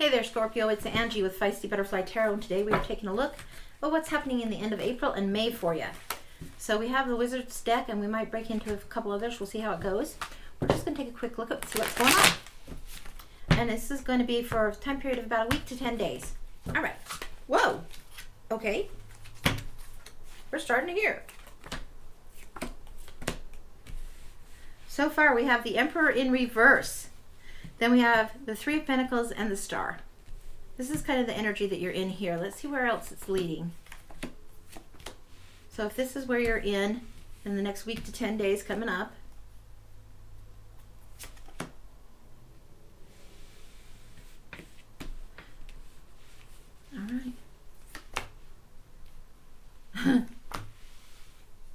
Hey there, Scorpio. It's Angie with Feisty Butterfly Tarot, and today we are taking a look at what's happening in the end of April and May for you. So we have the Wizards deck, and we might break into a couple others. We'll see how it goes. We're just going to take a quick look at see what's going on. And this is going to be for a time period of about a week to 10 days. All right. Whoa. Okay. We're starting here. So far, we have the Emperor in reverse. Then we have the Three of Pentacles and the Star. This is kind of the energy that you're in here. Let's see where else it's leading. So if this is where you're in the next week to 10 days coming up, all right.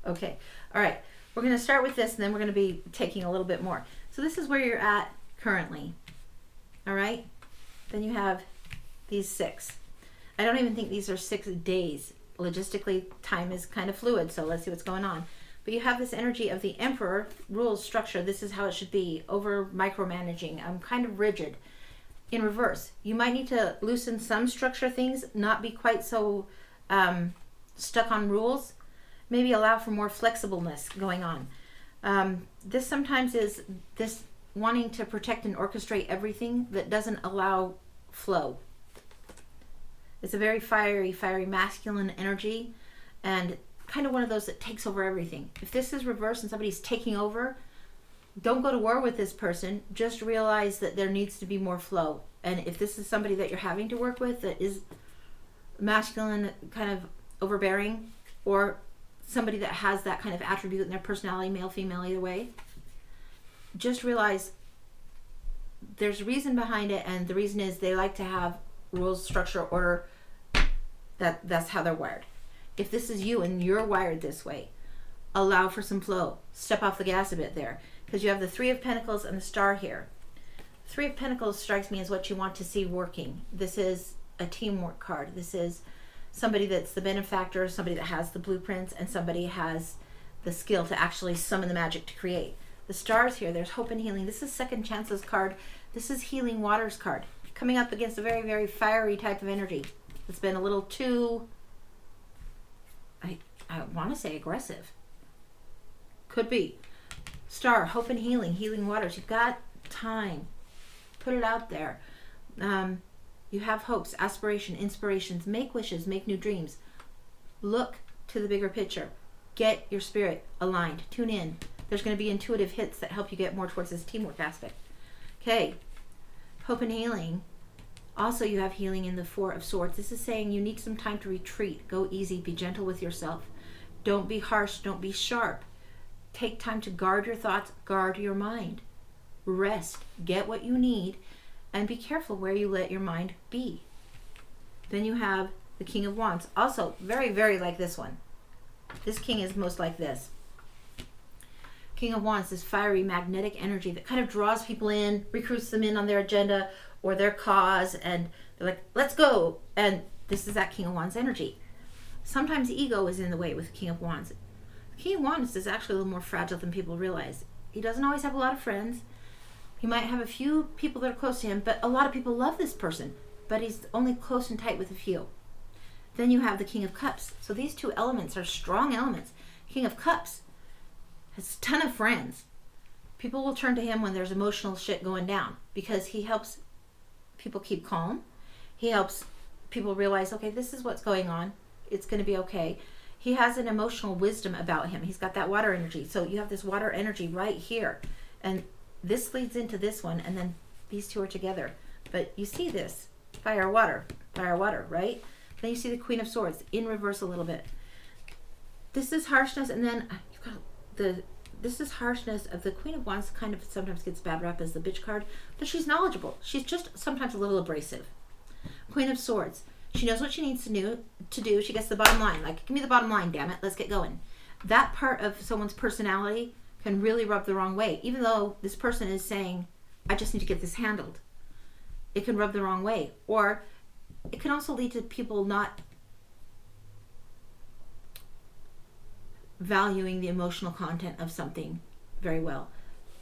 Okay, all right. We're going to start with this, and then we're going to be taking a little bit more. So this is where you're at currently. All right. Then you have these 6. I don't even think these are 6 days. Logistically, time is kind of fluid, so let's see what's going on. But you have this energy of the Emperor, rules, structure. This is how it should be, over micromanaging. I'm kind of rigid. In reverse, you might need to loosen some structure things, not be quite so stuck on rules. Maybe allow for more flexibleness going on. This sometimes is this wanting to protect and orchestrate everything that doesn't allow flow. It's a very fiery masculine energy, and kind of one of those that takes over everything. If this is reversed and somebody's taking over, don't go to war with this person. Just realize that there needs to be more flow. And if this is somebody that you're having to work with that is masculine, kind of overbearing, or somebody that has that kind of attribute in their personality, male, female, either way, just realize there's a reason behind it, and the reason is they like to have rules, structure, order. That's how they're wired. If this is you and you're wired this way, allow for some flow. Step off the gas a bit there, because you have the Three of Pentacles and the Star here. Three of Pentacles strikes me as what you want to see working. This is a teamwork card. This is somebody that's the benefactor, somebody that has the blueprints, and somebody has the skill to actually summon the magic to create. The Stars here, there's hope and healing. This is Second Chances card. This is Healing Waters card. Coming up against a very, very fiery type of energy. It's been a little too, I want to say aggressive. Could be. Star, hope and healing, Healing Waters. You've got time. Put it out there. You have hopes, aspiration, inspirations. Make wishes, make new dreams. Look to the bigger picture. Get your spirit aligned. Tune in. There's going to be intuitive hits that help you get more towards this teamwork aspect. Okay. Hope and healing. Also, you have healing in the Four of Swords. This is saying you need some time to retreat. Go easy. Be gentle with yourself. Don't be harsh. Don't be sharp. Take time to guard your thoughts. Guard your mind. Rest. Get what you need. And be careful where you let your mind be. Then you have the King of Wands. Also, very, very like this one. This king is most like this. King of Wands, this fiery, magnetic energy that kind of draws people in, recruits them in on their agenda or their cause, and they're like, let's go. And this is that King of Wands energy. Sometimes ego is in the way with the King of Wands. The King of Wands is actually a little more fragile than people realize. He doesn't always have a lot of friends. He might have a few people that are close to him, but a lot of people love this person, but he's only close and tight with a few. Then you have the King of Cups. So these two elements are strong elements. King of Cups has a ton of friends. People will turn to him when there's emotional shit going down, because he helps people keep calm. He helps people realize, okay, this is what's going on. It's going to be okay. He has an emotional wisdom about him. He's got that water energy. So you have this water energy right here. And this leads into this one, and then these two are together. But you see this, fire, water, right? Then you see the Queen of Swords in reverse a little bit. This is harshness, and then you've got this is harshness of the Queen of Wands. Kind of sometimes gets bad rap as the bitch card, but she's knowledgeable. She's just sometimes a little abrasive. Queen of Swords. She knows what she needs to do. She gets the bottom line. Like, give me the bottom line, damn it. Let's get going. That part of someone's personality can really rub the wrong way. Even though this person is saying, I just need to get this handled, it can rub the wrong way. Or it can also lead to people not valuing the emotional content of something very well.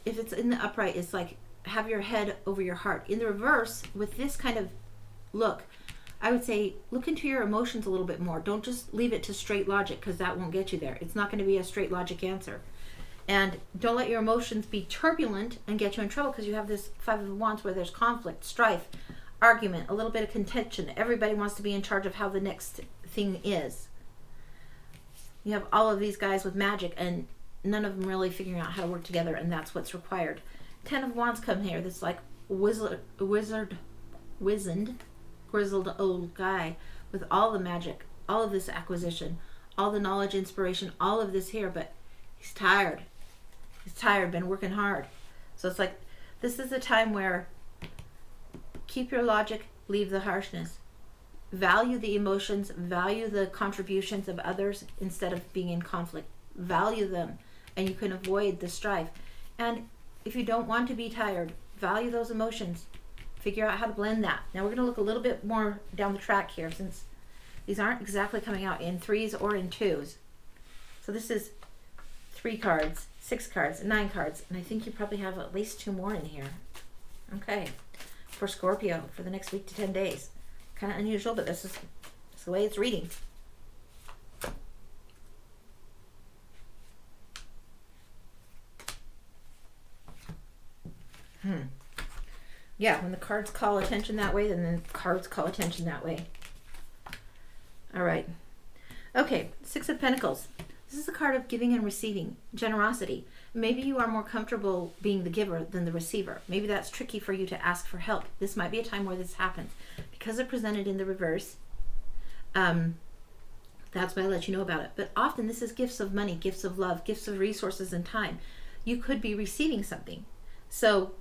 If it's in the upright, it's like have your head over your heart. In the reverse, with this kind of look. I would say look into your emotions a little bit more. Don't just leave it to straight logic, because that won't get you there. It's not going to be a straight logic answer. And don't let your emotions be turbulent and get you in trouble, because you have this Five of Wands where there's conflict, strife, argument, a little bit of contention. Everybody wants to be in charge of how the next thing is. You have all of these guys with magic and none of them really figuring out how to work together, and that's what's required. 10 of Wands come here. This like wizened, grizzled old guy with all the magic, all of this acquisition, all the knowledge, inspiration, all of this here, but he's tired. He's tired, been working hard. So it's like, this is a time where keep your logic, leave the harshness. Value the emotions, value the contributions of others instead of being in conflict. Value them, and you can avoid the strife. And if you don't want to be tired, value those emotions. Figure out how to blend that. Now we're going to look a little bit more down the track here, since these aren't exactly coming out in 3s or in 2s. So this is 3 cards, 6 cards, 9 cards, and I think you probably have at least 2 more in here. Okay, for Scorpio for the next week to 10 days. Kind of unusual, but this is the way it's reading. Yeah, when the cards call attention that way, then the cards call attention that way. All right. Okay, 6 of Pentacles. This is a card of giving and receiving, generosity. Maybe you are more comfortable being the giver than the receiver. Maybe that's tricky for you to ask for help. This might be a time where this happens. Because they're presented in the reverse, that's why I let you know about it. But often this is gifts of money, gifts of love, gifts of resources and time. You could be receiving something. So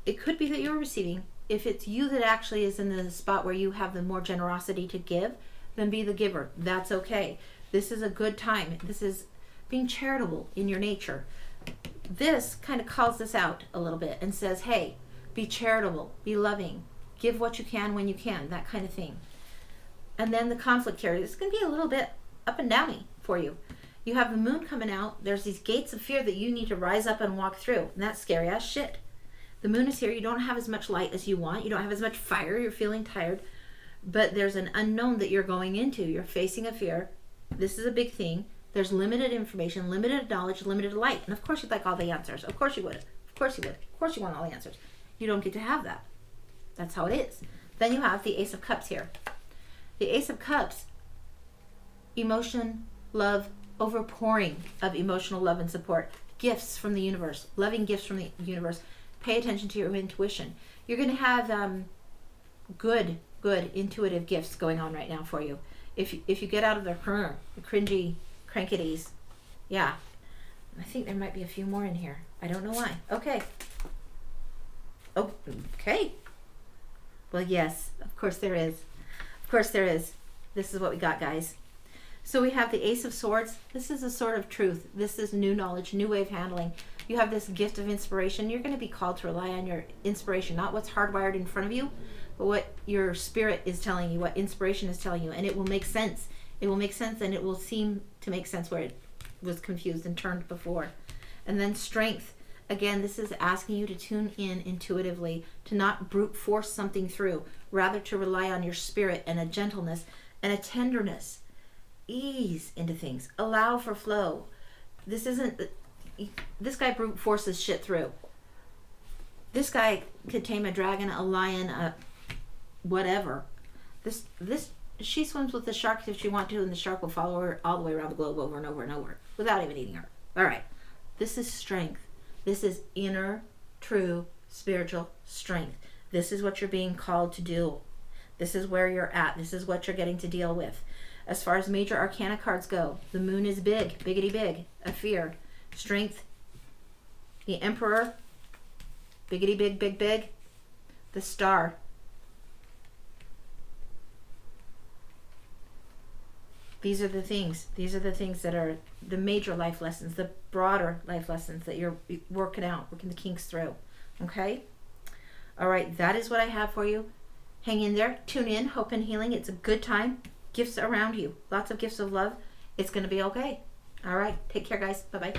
it could be that you're receiving. If it's you that actually is in the spot where you have the more generosity to give, then be the giver. That's okay. This is a good time. This is being charitable in your nature. This kind of calls this out a little bit and says, hey, be charitable, be loving, give what you can when you can, that kind of thing. And then the conflict here is going to be a little bit up and downy for you. You have the moon coming out. There's these gates of fear that you need to rise up and walk through. And that's scary as shit. The moon is here. You don't have as much light as you want. You don't have as much fire. You're feeling tired. But there's an unknown that you're going into. You're facing a fear. This is a big thing. There's limited information, limited knowledge, limited light. And of course you'd like all the answers. Of course you would. Of course you would. Of course you want all the answers. You don't get to have that. That's how it is. Then you have the Ace of Cups here. The Ace of Cups, emotion, love, overpouring of emotional love and support. Gifts from the universe. Loving gifts from the universe. Pay attention to your intuition. You're going to have good intuitive gifts going on right now for you. If you get out of the cringy crankities. Yeah. I think there might be a few more in here. I don't know why. Okay. Oh, okay. Well, yes, of course there is. Of course there is. This is what we got, guys. So we have the Ace of Swords. This is a sword of truth. This is new knowledge, new way of handling. You have this gift of inspiration. You're going to be called to rely on your inspiration, not what's hardwired in front of you, but what your spirit is telling you, what inspiration is telling you, and it will make sense. It will make sense, and it will seem to make sense where it was confused and turned before. And then strength. Again, this is asking you to tune in intuitively, to not brute force something through, rather to rely on your spirit and a gentleness and a tenderness. Ease into things. Allow for flow. This guy brute forces shit through. This guy could tame a dragon, a lion, a whatever. She swims with the shark if she wants to, and the shark will follow her all the way around the globe over and over and over without even eating her. All right. This is strength. This is inner, true, spiritual strength. This is what you're being called to do. This is where you're at. This is what you're getting to deal with. As far as major arcana cards go, the moon is big, biggity big, a fear. Strength, the Emperor, biggity big, big, big. The Star. These are the things. These are the things that are the major life lessons, the broader life lessons that you're working out, working the kinks through. Okay? All right, that is what I have for you. Hang in there. Tune in. Hope and healing. It's a good time. Gifts around you. Lots of gifts of love. It's going to be okay. All right. Take care, guys. Bye-bye.